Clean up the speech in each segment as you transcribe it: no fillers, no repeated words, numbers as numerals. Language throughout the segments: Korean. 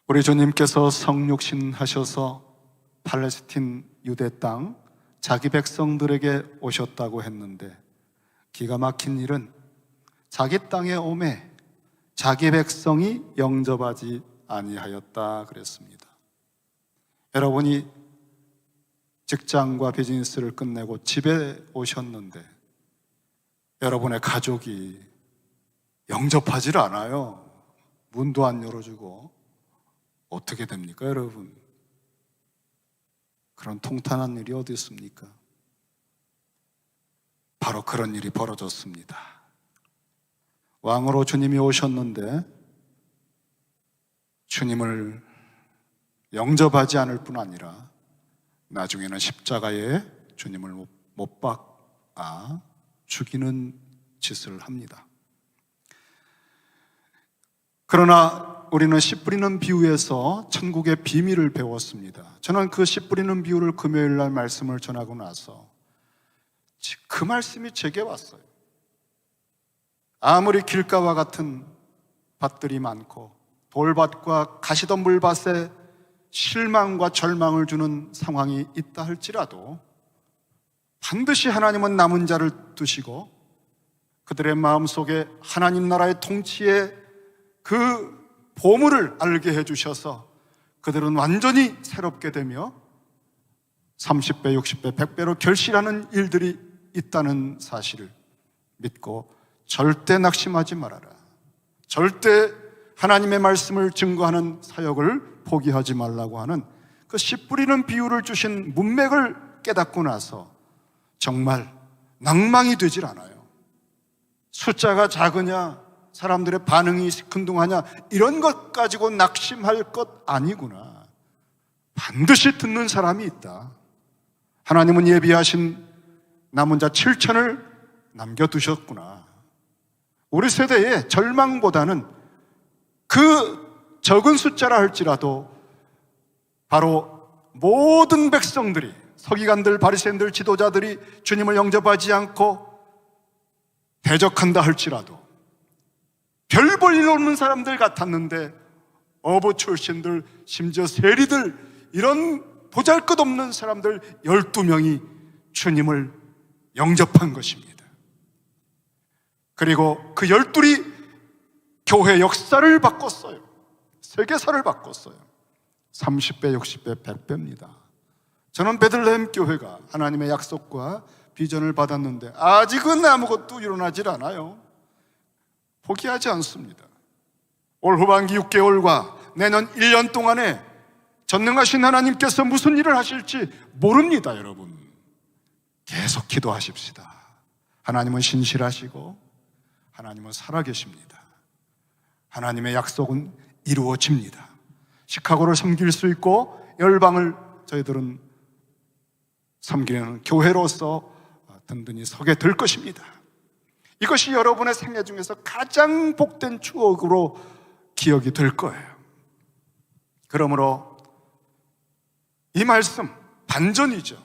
우리 주님께서 성육신 하셔서 팔레스틴 유대 땅 자기 백성들에게 오셨다고 했는데, 기가 막힌 일은 자기 땅에 오매 자기 백성이 영접하지 아니하였다 그랬습니다. 여러분이 직장과 비즈니스를 끝내고 집에 오셨는데 여러분의 가족이 영접하지를 않아요. 문도 안 열어주고 어떻게 됩니까, 여러분? 그런 통탄한 일이 어디 있습니까? 바로 그런 일이 벌어졌습니다. 왕으로 주님이 오셨는데 주님을 영접하지 않을 뿐 아니라 나중에는 십자가에 주님을 못 박아 죽이는 짓을 합니다. 그러나 우리는 씨 뿌리는 비유에서 천국의 비밀을 배웠습니다. 저는 그 씨 뿌리는 비유를 금요일 날 말씀을 전하고 나서 그 말씀이 제게 왔어요. 아무리 길가와 같은 밭들이 많고 돌밭과 가시덤불밭에 실망과 절망을 주는 상황이 있다 할지라도 반드시 하나님은 남은 자를 두시고 그들의 마음속에 하나님 나라의 통치의 그 보물을 알게 해주셔서 그들은 완전히 새롭게 되며 30배, 60배, 100배로 결실하는 일들이 있다는 사실을 믿고 절대 낙심하지 말아라. 절대 하나님의 말씀을 증거하는 사역을 포기하지 말라고 하는 그 씨 뿌리는 비유를 주신 문맥을 깨닫고 나서 정말 낭망이 되질 않아요. 숫자가 작으냐, 사람들의 반응이 시큰둥하냐, 이런 것 가지고 낙심할 것 아니구나. 반드시 듣는 사람이 있다. 하나님은 예비하신 남은 자 7천을 남겨두셨구나. 우리 세대의 절망보다는 그 적은 숫자라 할지라도 바로 모든 백성들이, 서기관들, 바리새인들, 지도자들이 주님을 영접하지 않고 대적한다 할지라도 별 볼 일 없는 사람들 같았는데 어부 출신들, 심지어 세리들, 이런 보잘것없는 사람들 12명이 주님을 영접한 것입니다. 그리고 그 12이 교회 역사를 바꿨어요. 세계사를 바꿨어요. 30배, 60배, 100배입니다. 저는 베들레헴 교회가 하나님의 약속과 비전을 받았는데 아직은 아무것도 일어나질 않아요. 포기하지 않습니다. 올 후반기 6개월과 내년 1년 동안에 전능하신 하나님께서 무슨 일을 하실지 모릅니다, 여러분. 계속 기도하십시다. 하나님은 신실하시고 하나님은 살아계십니다. 하나님의 약속은 이루어집니다. 시카고를 섬길 수 있고 열방을 저희들은 섬기는 교회로서 든든히 서게 될 것입니다. 이것이 여러분의 생애 중에서 가장 복된 추억으로 기억이 될 거예요. 그러므로 이 말씀 반전이죠.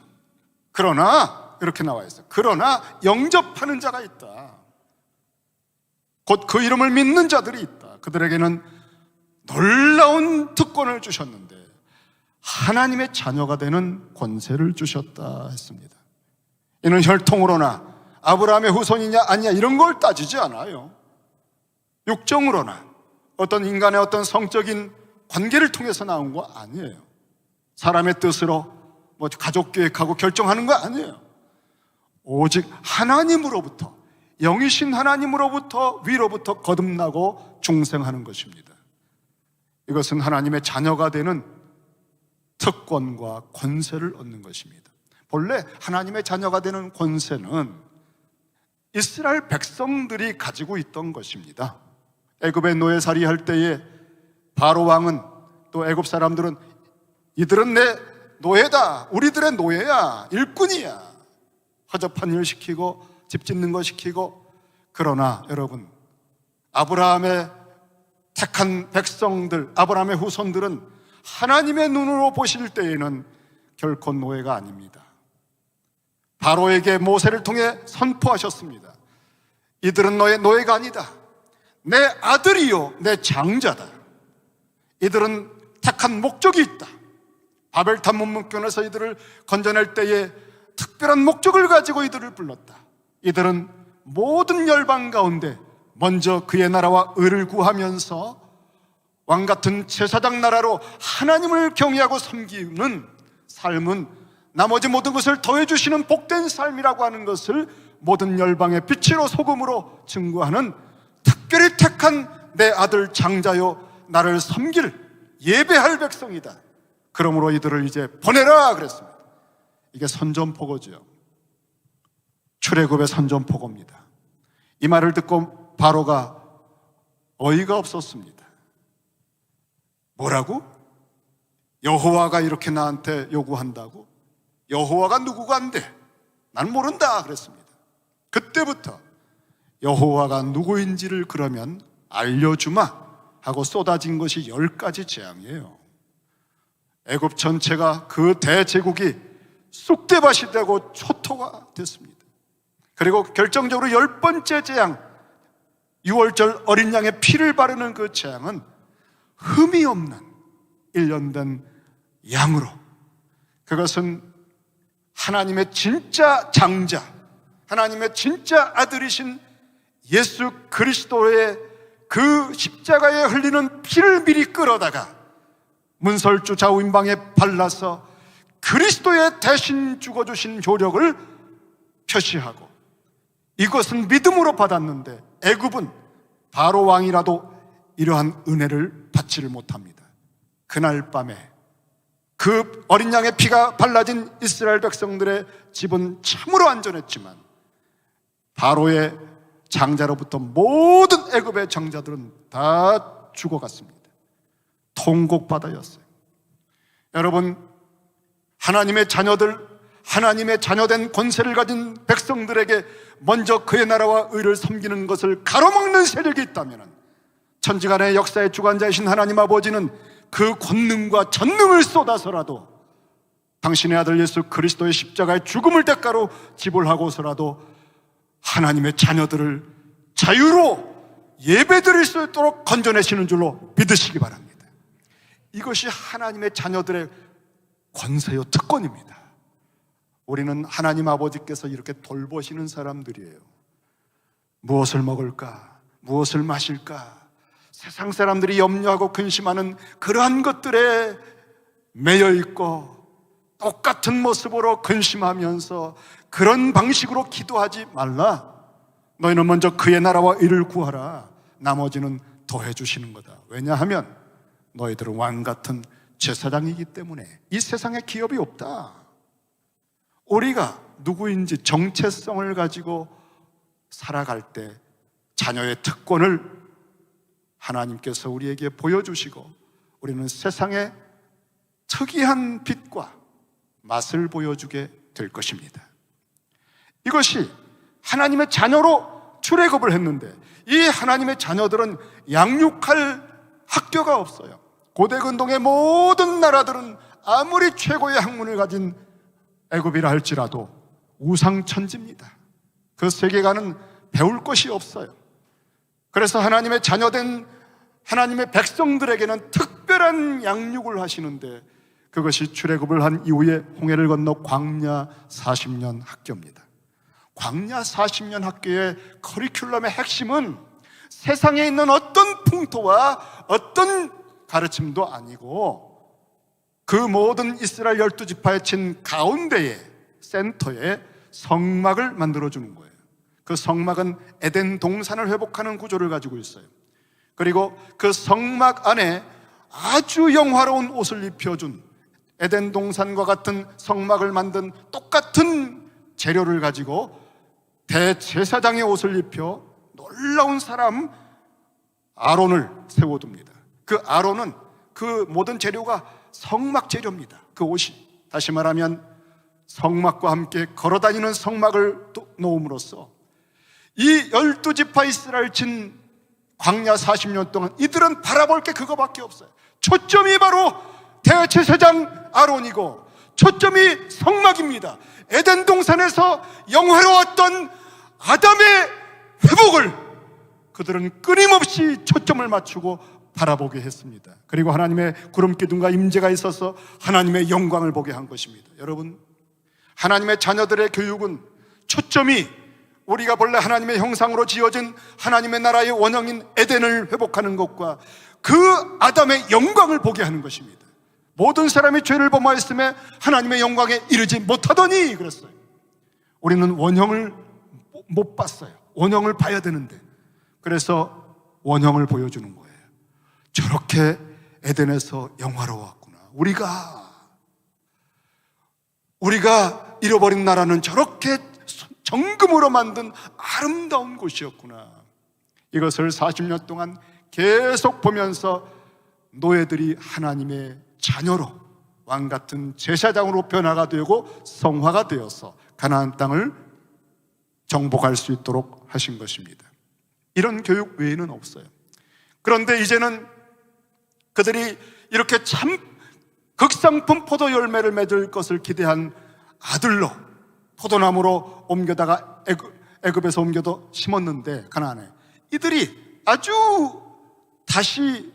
그러나 이렇게 나와 있어요. 그러나 영접하는 자가 있다. 곧 그 이름을 믿는 자들이 있다. 그들에게는 놀라운 특권을 주셨는데 하나님의 자녀가 되는 권세를 주셨다 했습니다. 이는 혈통으로나 아브라함의 후손이냐 아니냐 이런 걸 따지지 않아요. 육정으로나 어떤 인간의 어떤 성적인 관계를 통해서 나온 거 아니에요. 사람의 뜻으로 뭐 가족 계획하고 결정하는 거 아니에요. 오직 하나님으로부터, 영이신 하나님으로부터 위로부터 거듭나고 중생하는 것입니다. 이것은 하나님의 자녀가 되는 특권과 권세를 얻는 것입니다. 본래 하나님의 자녀가 되는 권세는 이스라엘 백성들이 가지고 있던 것입니다. 애굽에 노예살이 할 때에 바로 왕은, 또 애굽 사람들은 이들은 내 노예다, 우리들의 노예야, 일꾼이야, 허접한 일 시키고 집 짓는 거 시키고. 그러나 여러분, 아브라함의 택한 백성들, 아브라함의 후손들은 하나님의 눈으로 보실 때에는 결코 노예가 아닙니다. 바로에게 모세를 통해 선포하셨습니다. 이들은 너의 노예가 아니다. 내 아들이요 내 장자다. 이들은 택한 목적이 있다. 바벨 탐문문권에서 이들을 건져낼 때에 특별한 목적을 가지고 이들을 불렀다. 이들은 모든 열방 가운데 먼저 그의 나라와 의를 구하면서 왕같은 제사장 나라로 하나님을 경외하고 섬기는 삶은 나머지 모든 것을 더해주시는 복된 삶이라고 하는 것을 모든 열방의 빛으로 소금으로 증거하는 특별히 택한 내 아들 장자요 나를 섬길 예배할 백성이다. 그러므로 이들을 이제 보내라 그랬습니다. 이게 선전포고죠. 출애굽의 선전포고입니다. 이 말을 듣고 바로가 어이가 없었습니다. 뭐라고? 여호와가 이렇게 나한테 요구한다고? 여호와가 누구가 안 돼? 난 모른다 그랬습니다. 그때부터 여호와가 누구인지를 그러면 알려주마 하고 쏟아진 것이 10가지 재앙이에요. 애굽 전체가 그 대제국이 쑥대밭이 되고 초토가 됐습니다. 그리고 결정적으로 10번째 재앙, 6월절 어린 양의 피를 바르는 그 재앙은 흠이 없는 1년 된 양으로, 그것은 하나님의 진짜 장자, 하나님의 진짜 아들이신 예수 그리스도의 그 십자가에 흘리는 피를 미리 끌어다가 문설주 좌우임방에 발라서 그리스도의 대신 죽어주신 효력을 표시하고, 이것은 믿음으로 받았는데 애굽은 바로 왕이라도 이러한 은혜를 받지를 못합니다. 그날 밤에 그 어린 양의 피가 발라진 이스라엘 백성들의 집은 참으로 안전했지만 바로의 장자로부터 모든 애굽의 장자들은 다 죽어갔습니다. 통곡바다였어요. 여러분, 하나님의 자녀들, 하나님의 자녀된 권세를 가진 백성들에게 먼저 그의 나라와 의를 섬기는 것을 가로막는 세력이 있다면 천지간의 역사의 주관자이신 하나님 아버지는 그 권능과 전능을 쏟아서라도 당신의 아들 예수 그리스도의 십자가의 죽음을 대가로 지불하고서라도 하나님의 자녀들을 자유로 예배드릴 수 있도록 건져내시는 줄로 믿으시기 바랍니다. 이것이 하나님의 자녀들의 권세요 특권입니다. 우리는 하나님 아버지께서 이렇게 돌보시는 사람들이에요. 무엇을 먹을까? 무엇을 마실까? 세상 사람들이 염려하고 근심하는 그러한 것들에 매여 있고 똑같은 모습으로 근심하면서 그런 방식으로 기도하지 말라. 너희는 먼저 그의 나라와 의를 구하라. 나머지는 더해 주시는 거다. 왜냐하면 너희들은 왕같은 제사장이기 때문에 이 세상에 기업이 없다. 우리가 누구인지 정체성을 가지고 살아갈 때 자녀의 특권을 하나님께서 우리에게 보여주시고 우리는 세상의 특이한 빛과 맛을 보여주게 될 것입니다. 이것이 하나님의 자녀로 출애굽을 했는데 이 하나님의 자녀들은 양육할 학교가 없어요. 고대 근동의 모든 나라들은 아무리 최고의 학문을 가진 애굽이라 할지라도 우상천지입니다. 그 세계관은 배울 것이 없어요. 그래서 하나님의 자녀된 하나님의 백성들에게는 특별한 양육을 하시는데 그것이 출애굽을 한 이후에 홍해를 건너 광야 40년 학교입니다. 광야 40년 학교의 커리큘럼의 핵심은 세상에 있는 어떤 풍토와 어떤 가르침도 아니고 그 모든 이스라엘 12지파에 친 가운데에 센터에 성막을 만들어주는 거예요. 그 성막은 에덴 동산을 회복하는 구조를 가지고 있어요. 그리고 그 성막 안에 아주 영화로운 옷을 입혀준 에덴 동산과 같은 성막을 만든 똑같은 재료를 가지고 대제사장의 옷을 입혀 놀라운 사람 아론을 세워둡니다. 그 아론은 그 모든 재료가 성막 재료입니다. 그 옷이, 다시 말하면 성막과 함께 걸어다니는 성막을 놓음으로써 이 12지파 이스라엘 친 광야 40년 동안 이들은 바라볼 게 그거밖에 없어요. 초점이 바로 대제사장 아론이고 초점이 성막입니다. 에덴 동산에서 영화로웠던 아담의 회복을 그들은 끊임없이 초점을 맞추고 바라보게 했습니다. 그리고 하나님의 구름 기둥과 임재가 있어서 하나님의 영광을 보게 한 것입니다. 여러분, 하나님의 자녀들의 교육은 초점이 우리가 본래 하나님의 형상으로 지어진 하나님의 나라의 원형인 에덴을 회복하는 것과 그 아담의 영광을 보게 하는 것입니다. 모든 사람이 죄를 범하였음에 하나님의 영광에 이르지 못하더니 그랬어요. 우리는 원형을 못 봤어요. 원형을 봐야 되는데, 그래서 원형을 보여주는 거예요. 저렇게 에덴에서 영화로웠구나. 우리가 잃어버린 나라는 저렇게 정금으로 만든 아름다운 곳이었구나. 이것을 40년 동안 계속 보면서 노예들이 하나님의 자녀로 왕같은 제사장으로 변화가 되고 성화가 되어서 가나안 땅을 정복할 수 있도록 하신 것입니다. 이런 교육 외에는 없어요. 그런데 이제는 그들이 이렇게 참 극상품 포도 열매를 맺을 것을 기대한 아들로 포도나무로 옮겨다가 애굽에서 옮겨도 심었는데, 가나안에 이들이 아주 다시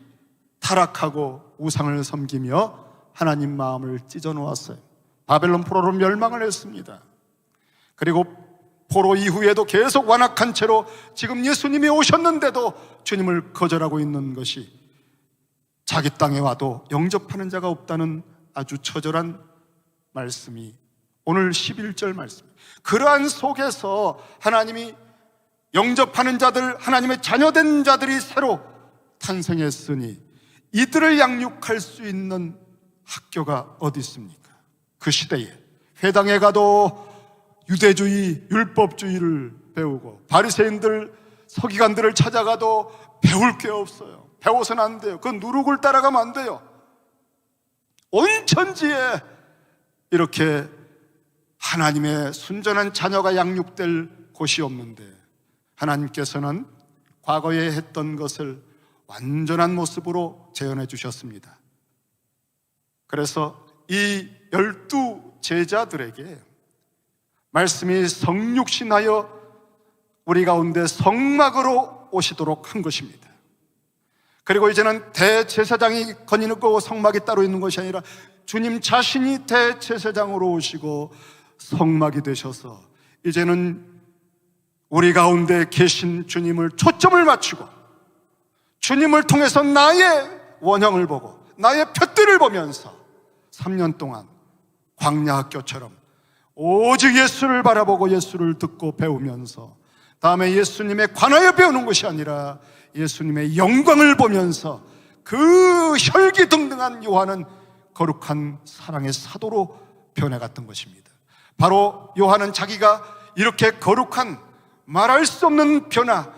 타락하고 우상을 섬기며 하나님 마음을 찢어 놓았어요. 바벨론 포로로 멸망을 했습니다. 그리고 포로 이후에도 계속 완악한 채로 지금 예수님이 오셨는데도 주님을 거절하고 있는 것이, 자기 땅에 와도 영접하는 자가 없다는 아주 처절한 말씀이 오늘 11절 말씀입니다. 그러한 속에서 하나님이 영접하는 자들, 하나님의 자녀된 자들이 새로 탄생했으니 이들을 양육할 수 있는 학교가 어디 있습니까? 그 시대에 회당에 가도 유대주의, 율법주의를 배우고, 바리새인들, 서기관들을 찾아가도 배울 게 없어요. 배워서는 안 돼요. 그 누룩을 따라가면 안 돼요. 온 천지에 이렇게 하나님의 순전한 자녀가 양육될 곳이 없는데, 하나님께서는 과거에 했던 것을 완전한 모습으로 재현해 주셨습니다. 그래서 이 12 제자들에게 말씀이 성육신하여 우리 가운데 성막으로 오시도록 한 것입니다. 그리고 이제는 대제사장이 거니고 성막이 따로 있는 것이 아니라 주님 자신이 대제사장으로 오시고 성막이 되셔서 이제는 우리 가운데 계신 주님을 초점을 맞추고, 주님을 통해서 나의 원형을 보고 나의 푯들을 보면서 3년 동안 광야 학교처럼 오직 예수를 바라보고 예수를 듣고 배우면서, 다음에 예수님의 관하여 배우는 것이 아니라 예수님의 영광을 보면서 그 혈기등등한 요한은 거룩한 사랑의 사도로 변해갔던 것입니다. 바로 요한은 자기가 이렇게 거룩한 말할 수 없는 변화,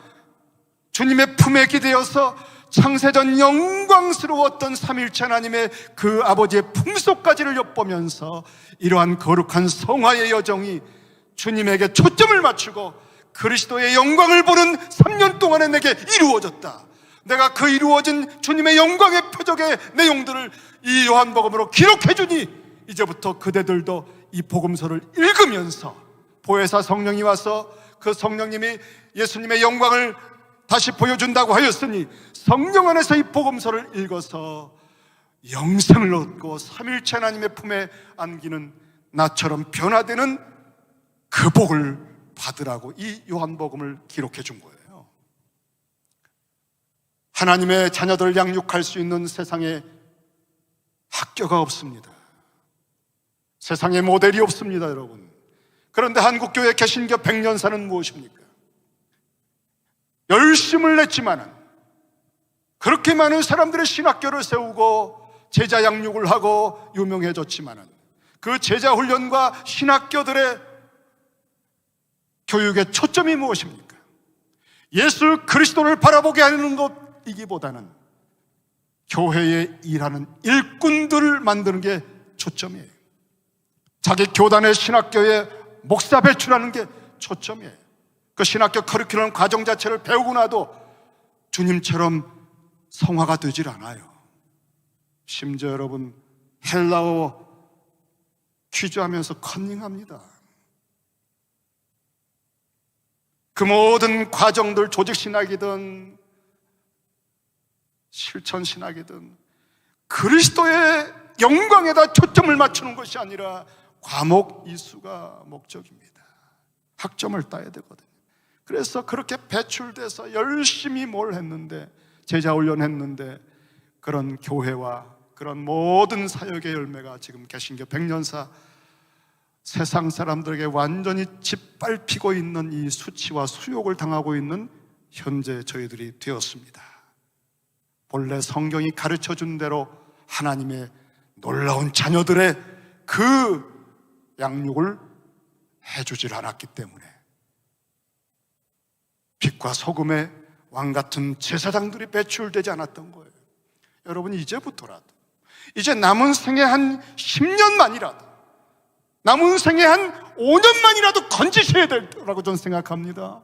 주님의 품에 기대어서 창세전 영광스러웠던 삼일체 하나님의 그 아버지의 풍속까지를 엿보면서 이러한 거룩한 성화의 여정이 주님에게 초점을 맞추고 그리스도의 영광을 보는 3년 동안에 내게 이루어졌다. 내가 그 이루어진 주님의 영광의 표적의 내용들을 이 요한복음으로 기록해 주니 이제부터 그대들도 이 복음서를 읽으면서, 보혜사 성령이 와서 그 성령님이 예수님의 영광을 다시 보여준다고 하였으니 성령 안에서 이 복음서를 읽어서 영생을 얻고 삼일체 하나님의 품에 안기는 나처럼 변화되는 그 복을 받으라고 이 요한복음을 기록해 준 거예요. 하나님의 자녀들을 양육할 수 있는 세상에 학교가 없습니다. 세상에 모델이 없습니다, 여러분. 그런데 한국교회 개신교 100년사는 무엇입니까? 열심을 냈지만은, 그렇게 많은 사람들의 신학교를 세우고 제자 양육을 하고 유명해졌지만은, 그 제자 훈련과 신학교들의 교육의 초점이 무엇입니까? 예수 그리스도를 바라보게 하는 것이기보다는 교회에 일하는 일꾼들을 만드는 게 초점이에요. 자기 교단의 신학교에 목사 배출하는 게 초점이에요. 그 신학교 커리큘럼 과정 자체를 배우고 나도 주님처럼 성화가 되질 않아요. 심지어 여러분, 헬라어 퀴즈하면서 컨닝합니다. 그 모든 과정들, 조직신학이든 실천신학이든 그리스도의 영광에다 초점을 맞추는 것이 아니라 과목 이수가 목적입니다. 학점을 따야 되거든요. 그래서 그렇게 배출돼서 열심히 뭘 했는데, 제자훈련 했는데, 그런 교회와 그런 모든 사역의 열매가 지금 개신교 100년사 세상 사람들에게 완전히 짓밟히고 있는 이 수치와 수욕을 당하고 있는 현재 저희들이 되었습니다. 본래 성경이 가르쳐준 대로 하나님의 놀라운 자녀들의 그 양육을 해주질 않았기 때문에 빛과 소금의 왕같은 제사장들이 배출되지 않았던 거예요. 여러분, 이제부터라도, 이제 남은 생에 한 10년만이라도, 남은 생에 한 5년만이라도 건지셔야 될 거라고 저는 생각합니다.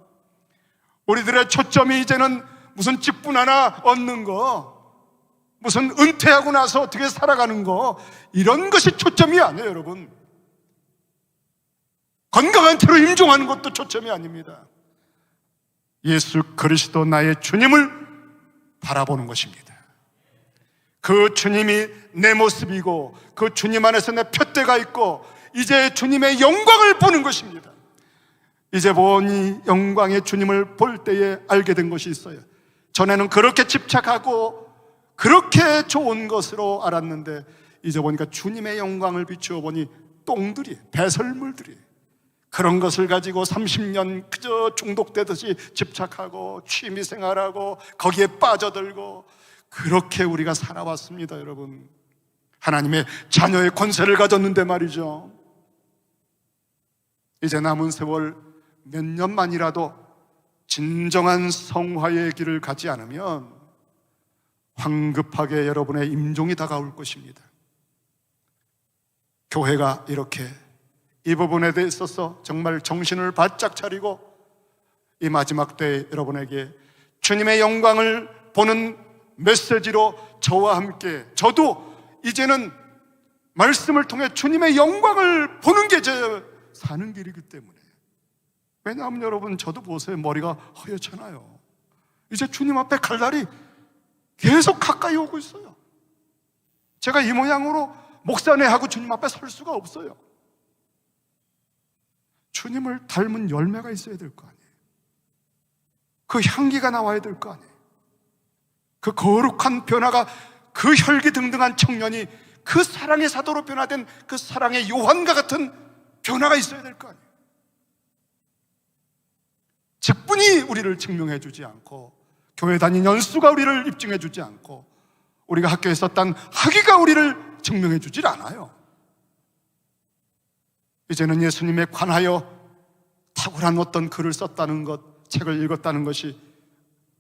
우리들의 초점이 이제는 무슨 직분 하나 얻는 거, 무슨 은퇴하고 나서 어떻게 살아가는 거, 이런 것이 초점이 아니에요. 여러분, 건강한 채로 임종하는 것도 초점이 아닙니다. 예수 그리스도 나의 주님을 바라보는 것입니다. 그 주님이 내 모습이고 그 주님 안에서 내 푯대가 있고 이제 주님의 영광을 보는 것입니다. 이제 보니 영광의 주님을 볼 때에 알게 된 것이 있어요. 전에는 그렇게 집착하고 그렇게 좋은 것으로 알았는데 이제 보니까 주님의 영광을 비추어 보니 똥들이, 배설물들이, 그런 것을 가지고 30년 그저 중독되듯이 집착하고 취미생활하고 거기에 빠져들고 그렇게 우리가 살아왔습니다. 여러분, 하나님의 자녀의 권세를 가졌는데 말이죠, 이제 남은 세월 몇 년만이라도 진정한 성화의 길을 가지 않으면 황급하게 여러분의 임종이 다가올 것입니다. 교회가 이렇게 이 부분에 대해 있어서 정말 정신을 바짝 차리고 이 마지막 때에 여러분에게 주님의 영광을 보는 메시지로 저와 함께, 저도 이제는 말씀을 통해 주님의 영광을 보는 게 제 사는 길이기 때문에. 왜냐하면 여러분, 저도 보세요. 머리가 허옇잖아요. 이제 주님 앞에 갈 날이 계속 가까이 오고 있어요. 제가 이 모양으로 목사네하고 주님 앞에 설 수가 없어요. 주님을 닮은 열매가 있어야 될 거 아니에요. 그 향기가 나와야 될 거 아니에요. 그 거룩한 변화가, 그 혈기등등한 청년이 그 사랑의 사도로 변화된 그 사랑의 요한과 같은 변화가 있어야 될 거 아니에요. 직분이 우리를 증명해 주지 않고, 교회 다닌 연수가 우리를 입증해 주지 않고, 우리가 학교에 썼던 학위가 우리를 증명해 주질 않아요. 이제는 예수님에 관하여 탁월한 어떤 글을 썼다는 것, 책을 읽었다는 것이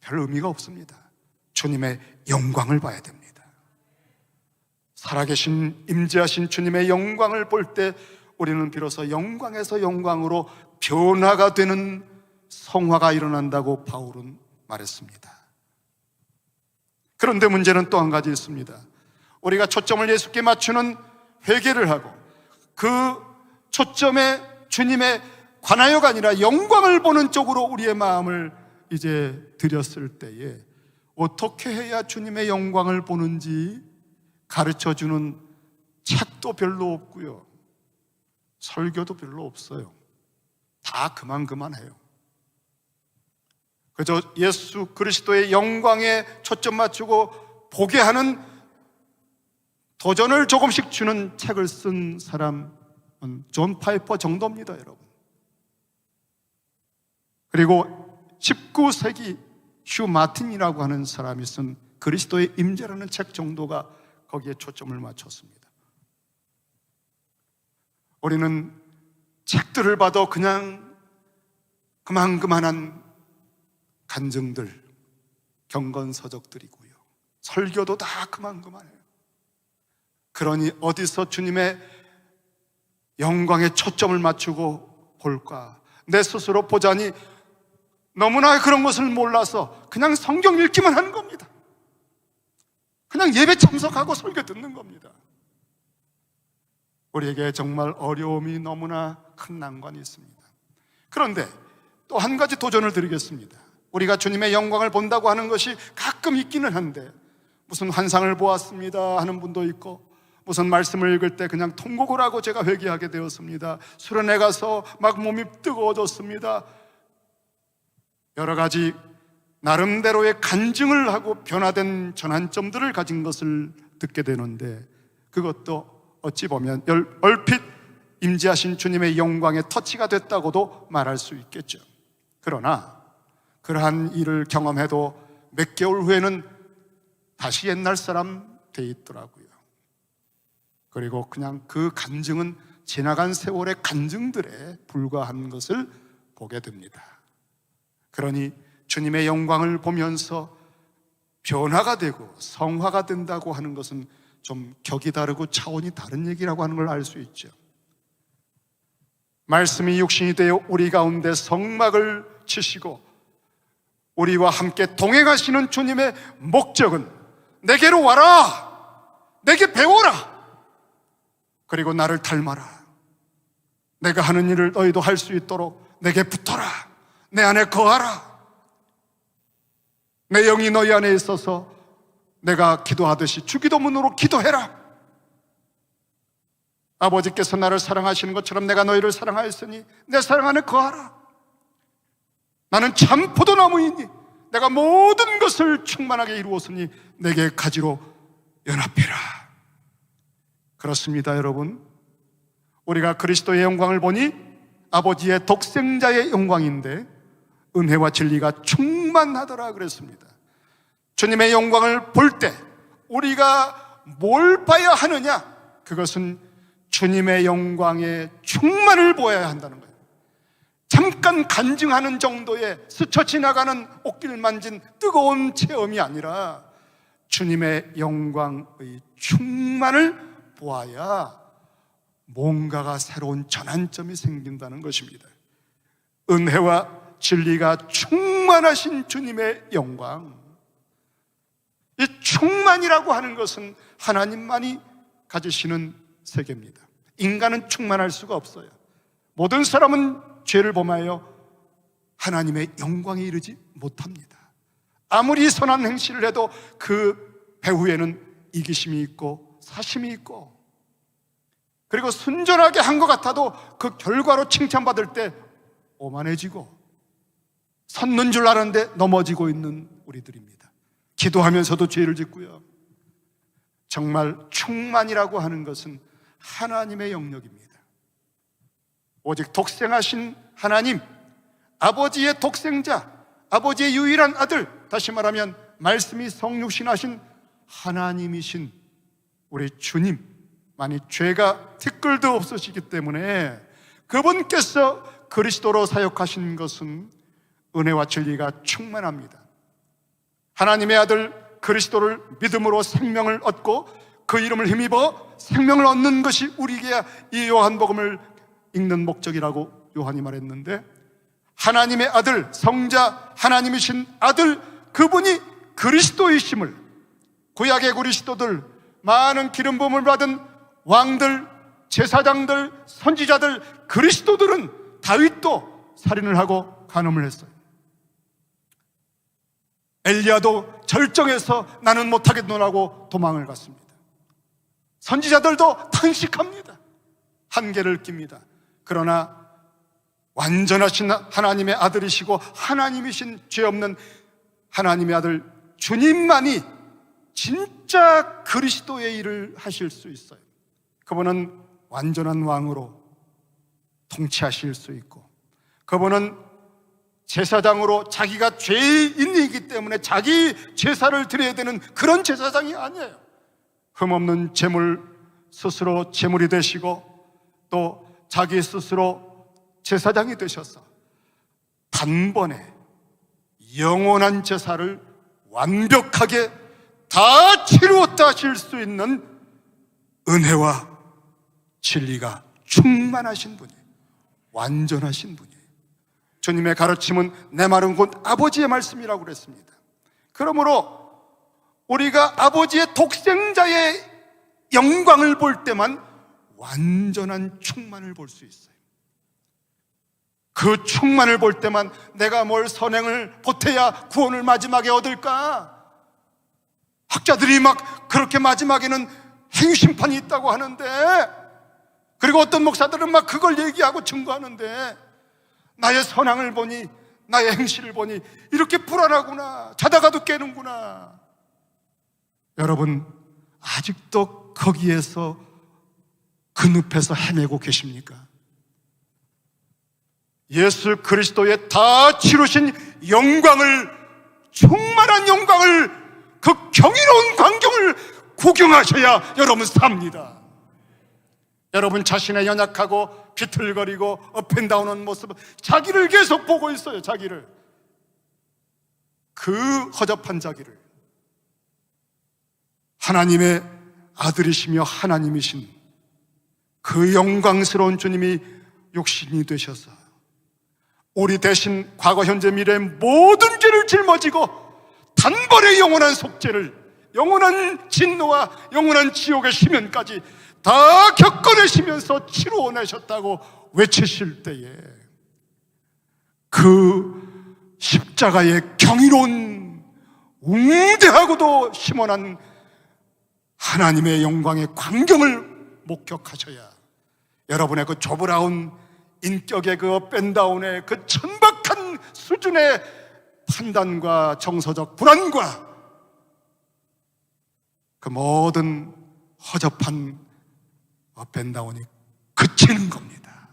별 의미가 없습니다. 주님의 영광을 봐야 됩니다. 살아계신 임재하신 주님의 영광을 볼 때 우리는 비로소 영광에서 영광으로 변화가 되는 성화가 일어난다고 바울은 말했습니다. 그런데 문제는 또 한 가지 있습니다. 우리가 초점을 예수께 맞추는 회개를 하고 그 초점에 주님의 관하여가 아니라 영광을 보는 쪽으로 우리의 마음을 이제 들였을 때에 어떻게 해야 주님의 영광을 보는지 가르쳐주는 책도 별로 없고요, 설교도 별로 없어요. 다 그만해요. 그저 예수 그리스도의 영광에 초점 맞추고 보게 하는 도전을 조금씩 주는 책을 쓴 사람은 존 파이퍼 정도입니다, 여러분. 그리고 19세기 휴 마틴이라고 하는 사람이 쓴 그리스도의 임재라는 책 정도가 거기에 초점을 맞췄습니다. 우리는 책들을 봐도 그냥 그만한 간증들, 경건서적들이고요, 설교도 다 그만해요. 그러니 어디서 주님의 영광에 초점을 맞추고 볼까? 내 스스로 보자니 너무나 그런 것을 몰라서 그냥 성경 읽기만 하는 겁니다. 그냥 예배 참석하고 설교 듣는 겁니다. 우리에게 정말 어려움이 너무나 큰 난관이 있습니다. 그런데 또 한 가지 도전을 드리겠습니다. 우리가 주님의 영광을 본다고 하는 것이 가끔 있기는 한데 무슨 환상을 보았습니다 하는 분도 있고, 무슨 말씀을 읽을 때 그냥 통곡을 하고 제가 회개하게 되었습니다. 수련회 가서 막 몸이 뜨거워졌습니다. 여러 가지 나름대로의 간증을 하고 변화된 전환점들을 가진 것을 듣게 되는데, 그것도 어찌 보면 얼핏 임재하신 주님의 영광에 터치가 됐다고도 말할 수 있겠죠. 그러나 그러한 일을 경험해도 몇 개월 후에는 다시 옛날 사람 돼 있더라고요. 그리고 그냥 그 간증은 지나간 세월의 간증들에 불과한 것을 보게 됩니다. 그러니 주님의 영광을 보면서 변화가 되고 성화가 된다고 하는 것은 좀 격이 다르고 차원이 다른 얘기라고 하는 걸 알 수 있죠. 말씀이 육신이 되어 우리 가운데 성막을 치시고 우리와 함께 동행하시는 주님의 목적은 내게로 와라, 내게 배워라, 그리고 나를 닮아라. 내가 하는 일을 너희도 할 수 있도록 내게 붙어라, 내 안에 거하라. 내 영이 너희 안에 있어서 내가 기도하듯이 주기도문으로 기도해라. 아버지께서 나를 사랑하시는 것처럼 내가 너희를 사랑하였으니 내 사랑 안에 거하라. 나는 참 포도나무이니 내가 모든 것을 충만하게 이루었으니 내게 가지로 연합해라. 그렇습니다, 여러분. 우리가 그리스도의 영광을 보니 아버지의 독생자의 영광인데 은혜와 진리가 충만하더라 그랬습니다. 주님의 영광을 볼 때 우리가 뭘 봐야 하느냐? 그것은 주님의 영광의 충만을 보아야 한다는 거예요. 잠깐 간증하는 정도의 스쳐 지나가는 옷길 만진 뜨거운 체험이 아니라 주님의 영광의 충만을 보아야 뭔가가 새로운 전환점이 생긴다는 것입니다. 은혜와 진리가 충만하신 주님의 영광, 이 충만이라고 하는 것은 하나님만이 가지시는 세계입니다. 인간은 충만할 수가 없어요. 모든 사람은 죄를 범하여 하나님의 영광에 이르지 못합니다. 아무리 선한 행실을 해도 그 배후에는 이기심이 있고 사심이 있고, 그리고 순전하게 한 것 같아도 그 결과로 칭찬받을 때 오만해지고 섰는 줄 알았는데 넘어지고 있는 우리들입니다. 기도하면서도 죄를 짓고요. 정말 충만이라고 하는 것은 하나님의 영역입니다. 오직 독생하신 하나님, 아버지의 독생자, 아버지의 유일한 아들, 다시 말하면 말씀이 성육신하신 하나님이신 우리 주님만이 죄가 티끌도 없으시기 때문에 그분께서 그리스도로 사역하신 것은 은혜와 진리가 충만합니다. 하나님의 아들 그리스도를 믿음으로 생명을 얻고 그 이름을 힘입어 생명을 얻는 것이 우리에게 이 요한복음을 읽는 목적이라고 요한이 말했는데, 하나님의 아들, 성자 하나님이신 아들, 그분이 그리스도이심을 구약의 그리스도들, 많은 기름 부음을 받은 왕들, 제사장들, 선지자들, 그리스도들은 다윗도 살인을 하고 간음을 했어요. 엘리야도 절정해서 나는 못하겠노라고 도망을 갔습니다. 선지자들도 탄식합니다. 한계를 낍니다. 그러나 완전하신 하나님의 아들이시고 하나님이신 죄 없는 하나님의 아들 주님만이 진짜 그리스도의 일을 하실 수 있어요. 그분은 완전한 왕으로 통치하실 수 있고, 그분은 제사장으로 자기가 죄인이기 때문에 자기 제사를 드려야 되는 그런 제사장이 아니에요. 흠없는 제물 스스로 제물이 되시고 또 자기 스스로 제사장이 되셔서 단번에 영원한 제사를 완벽하게 다 치루었다 하실 수 있는 은혜와 진리가 충만하신 분이에요. 완전하신 분이에요. 주님의 가르침은 내 말은 곧 아버지의 말씀이라고 그랬습니다. 그러므로 우리가 아버지의 독생자의 영광을 볼 때만 완전한 충만을 볼 수 있어요. 그 충만을 볼 때만 내가 뭘 선행을 보태야 구원을 마지막에 얻을까? 학자들이 막 그렇게 마지막에는 행심판이 있다고 하는데, 그리고 어떤 목사들은 막 그걸 얘기하고 증거하는데, 나의 선행을 보니, 나의 행실을 보니 이렇게 불안하구나, 자다가도 깨는구나. 여러분, 아직도 거기에서 그 늪에서 헤매고 계십니까? 예수 그리스도의 다 치루신 영광을, 충만한 영광을, 그 경이로운 광경을 구경하셔야 여러분 삽니다. 여러분 자신의 연약하고 비틀거리고 업앤다운한 모습, 자기를 계속 보고 있어요. 자기를, 그 허접한 자기를. 하나님의 아들이시며 하나님이신 그 영광스러운 주님이 육신이 되셔서 우리 대신 과거 현재 미래의 모든 죄를 짊어지고 단번에 영원한 속죄를, 영원한 진노와 영원한 지옥의 심연까지 다 겪어내시면서 치루어내셨다고 외치실 때에 그 십자가의 경이로운 웅대하고도 심원한 하나님의 영광의 광경을 목격하셔야 여러분의 그 조브라운 인격의 그 업앤다운의 그 천박한 수준의 판단과 정서적 불안과 그 모든 허접한 업앤다운이 그치는 겁니다.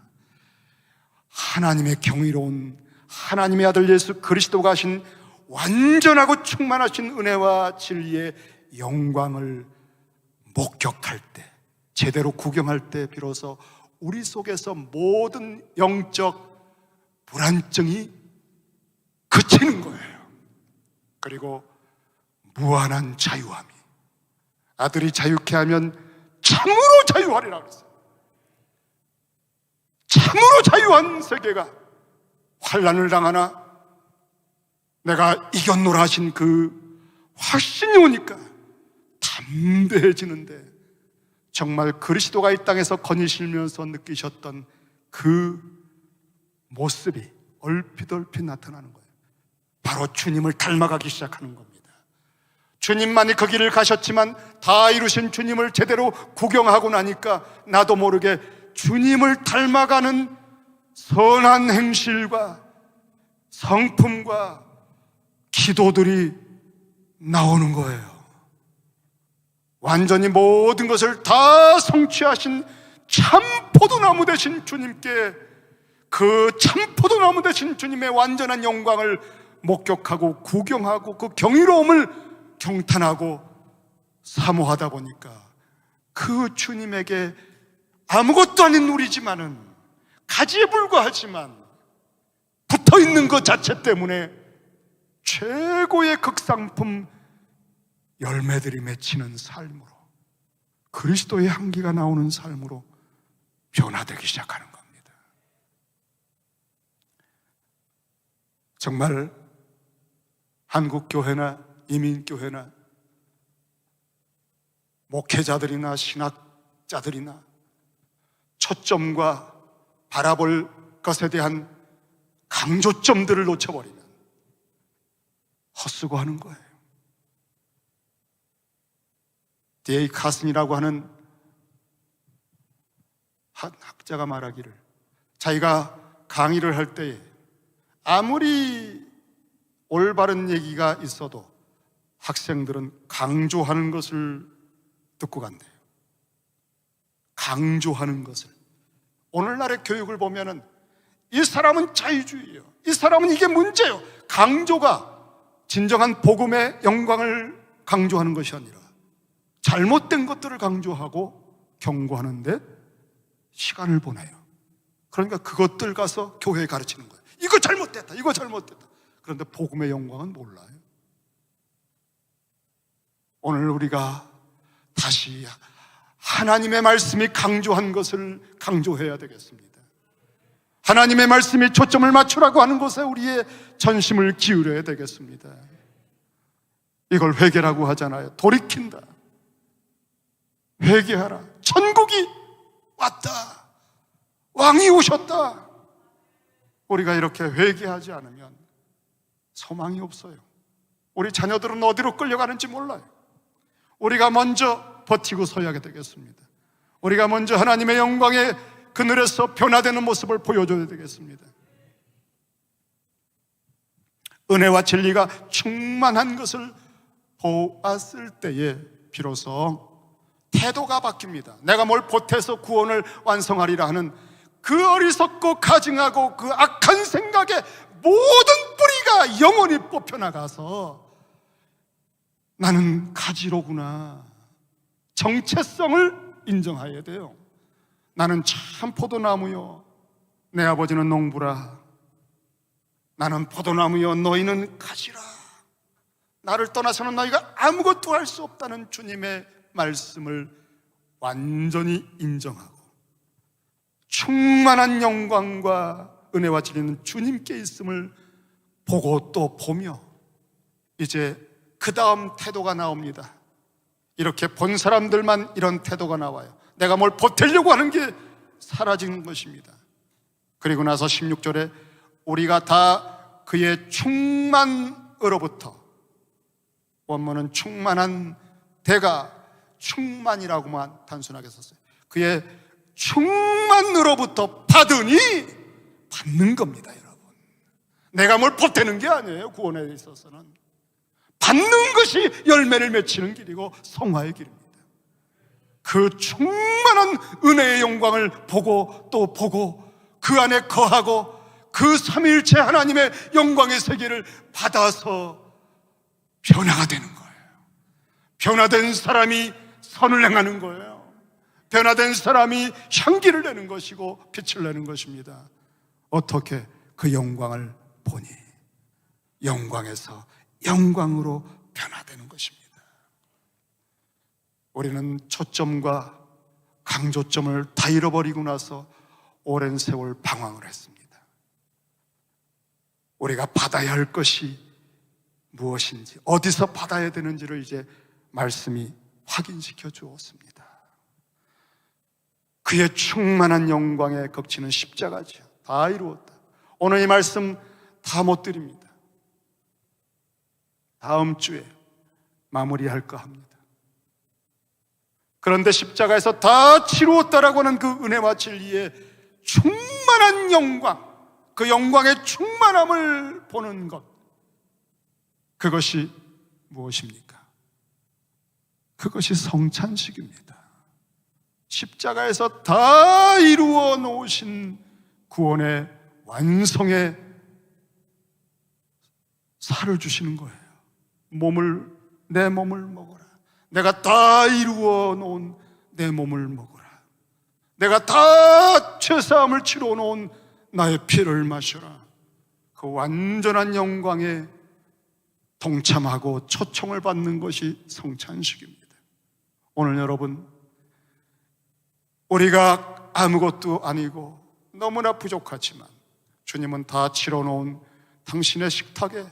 하나님의 경이로운 하나님의 아들 예수 그리스도가 하신 완전하고 충만하신 은혜와 진리의 영광을 목격할 때, 제대로 구경할 때 비로소 우리 속에서 모든 영적 불안증이 그치는 거예요. 그리고 무한한 자유함이, 아들이 자유케 하면 참으로 자유하리라 그랬어요. 참으로 자유한 세계가 환난을 당하나 내가 이겼노라 하신 그 확신이 오니까 담대해지는데, 정말 그리스도가 이 땅에서 거니시면서 느끼셨던 그 모습이 얼핏 나타나는 거예요. 바로 주님을 닮아가기 시작하는 겁니다. 주님만이 그 길을 가셨지만 다 이루신 주님을 제대로 구경하고 나니까 나도 모르게 주님을 닮아가는 선한 행실과 성품과 기도들이 나오는 거예요. 완전히 모든 것을 다 성취하신 참 포도나무 되신 주님께, 그 참 포도나무 되신 주님의 완전한 영광을 목격하고 구경하고 그 경이로움을 경탄하고 사모하다 보니까 그 주님에게 아무것도 아닌 우리지만은, 가지에 불과하지만 붙어있는 것 자체 때문에 최고의 극상품 열매들이 맺히는 삶으로, 그리스도의 향기가 나오는 삶으로 변화되기 시작하는 겁니다. 정말 한국교회나 이민교회나 목회자들이나 신학자들이나 초점과 바라볼 것에 대한 강조점들을 놓쳐버리면 헛수고하는 거예요. D.A. 카슨이라고 하는 한 학자가 말하기를, 자기가 강의를 할 때에 아무리 올바른 얘기가 있어도 학생들은 강조하는 것을 듣고 간대요. 강조하는 것을. 오늘날의 교육을 보면은 이 사람은 자유주의예요, 이 사람은 이게 문제예요. 강조가 진정한 복음의 영광을 강조하는 것이 아니라 잘못된 것들을 강조하고 경고하는데 시간을 보내요. 그러니까 그것들 가서 교회에 가르치는 거예요. 이거 잘못됐다, 이거 잘못됐다. 그런데 복음의 영광은 몰라요. 오늘 우리가 다시 하나님의 말씀이 강조한 것을 강조해야 되겠습니다. 하나님의 말씀이 초점을 맞추라고 하는 것에 우리의 전심을 기울여야 되겠습니다. 이걸 회개라고 하잖아요. 돌이킨다, 회개하라, 천국이 왔다, 왕이 오셨다. 우리가 이렇게 회개하지 않으면 소망이 없어요. 우리 자녀들은 어디로 끌려가는지 몰라요. 우리가 먼저 버티고 서야 되겠습니다. 우리가 먼저 하나님의 영광의 그늘에서 변화되는 모습을 보여줘야 되겠습니다. 은혜와 진리가 충만한 것을 보았을 때에 비로소 태도가 바뀝니다. 내가 뭘 보태서 구원을 완성하리라 하는 그 어리석고 가증하고 그 악한 생각의 모든 뿌리가 영원히 뽑혀나가서 나는 가지로구나, 정체성을 인정해야 돼요. 나는 참 포도나무요, 내 아버지는 농부라. 나는 포도나무요, 너희는 가지라. 나를 떠나서는 너희가 아무것도 할 수 없다는 주님의 말씀을 완전히 인정하고 충만한 영광과 은혜와 진리는 주님께 있음을 보고 또 보며 이제 그 다음 태도가 나옵니다. 이렇게 본 사람들만 이런 태도가 나와요. 내가 뭘 보태려고 하는 게 사라지는 것입니다. 그리고 나서 16절에 우리가 다 그의 충만으로부터, 원문은 충만한 대가 충만이라고만 단순하게 썼어요. 그의 충만으로부터 받으니, 받는 겁니다, 여러분. 내가 뭘 보태는 게 아니에요. 구원에 있어서는 받는 것이 열매를 맺히는 길이고 성화의 길입니다. 그 충만한 은혜의 영광을 보고 또 보고 그 안에 거하고 그 삼위일체 하나님의 영광의 세계를 받아서 변화가 되는 거예요. 변화된 사람이 선을 행하는 거예요. 변화된 사람이 향기를 내는 것이고 빛을 내는 것입니다. 어떻게? 그 영광을 보니 영광에서 영광으로 변화되는 것입니다. 우리는 초점과 강조점을 다 잃어버리고 나서 오랜 세월 방황을 했습니다. 우리가 받아야 할 것이 무엇인지, 어디서 받아야 되는지를 이제 말씀이 확인시켜 주었습니다. 그의 충만한 영광에 거치는 십자가죠. 다 이루었다. 오늘 이 말씀 다 못 드립니다. 다음 주에 마무리할까 합니다. 그런데 십자가에서 다 치루었다라고 하는 그 은혜와 진리의 충만한 영광, 그 영광의 충만함을 보는 것, 그것이 무엇입니까? 그것이 성찬식입니다. 십자가에서 다 이루어 놓으신 구원의 완성의 살을 주시는 거예요. 내 몸을 먹어라. 내가 다 이루어 놓은 내 몸을 먹어라. 내가 다 죄사함을 치러 놓은 나의 피를 마셔라. 그 완전한 영광에 동참하고 초청을 받는 것이 성찬식입니다. 오늘 여러분, 우리가 아무것도 아니고 너무나 부족하지만 주님은 다 치러 놓은 당신의 식탁에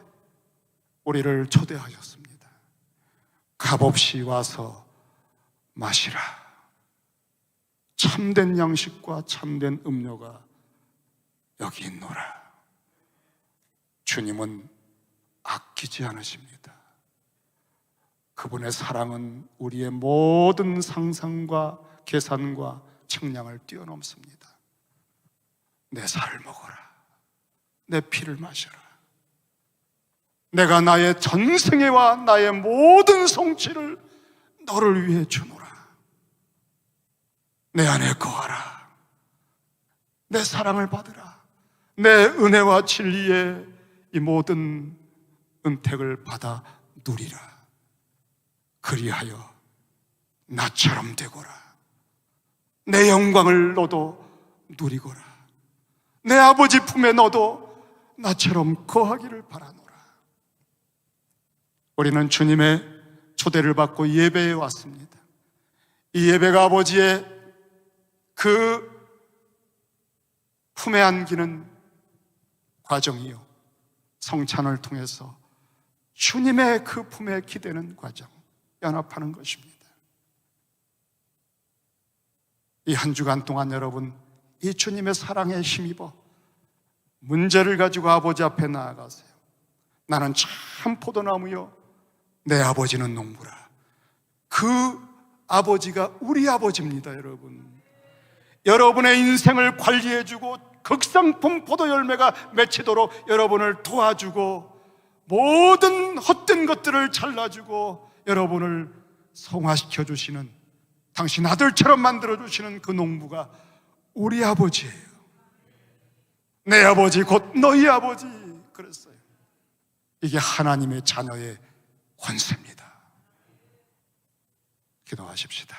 우리를 초대하셨습니다. 값없이 와서 마시라. 참된 양식과 참된 음료가 여기 있노라. 주님은 아끼지 않으십니다. 그분의 사랑은 우리의 모든 상상과 계산과 측량을 뛰어넘습니다. 내 살을 먹어라. 내 피를 마셔라. 내가 나의 전생애와 나의 모든 성취를 너를 위해 주노라. 내 안에 거하라. 내 사랑을 받으라. 내 은혜와 진리의 이 모든 은택을 받아 누리라. 그리하여 나처럼 되거라. 내 영광을 너도 누리거라. 내 아버지 품에 너도 나처럼 거하기를 바라노라. 우리는 주님의 초대를 받고 예배에 왔습니다. 이 예배가 아버지의 그 품에 안기는 과정이요, 성찬을 통해서 주님의 그 품에 기대는 과정, 연합하는 것입니다. 이 한 주간 동안 여러분, 이 주님의 사랑에 힘입어 문제를 가지고 아버지 앞에 나아가세요. 나는 참 포도나무요, 내 아버지는 농부라. 그 아버지가 우리 아버지입니다, 여러분. 여러분의 인생을 관리해주고 극상품 포도 열매가 맺히도록 여러분을 도와주고 모든 헛된 것들을 잘라주고 여러분을 성화시켜 주시는, 당신 아들처럼 만들어 주시는 그 농부가 우리 아버지예요. 내 아버지 곧 너희 아버지 그랬어요. 이게 하나님의 자녀의 권세입니다. 기도하십시다.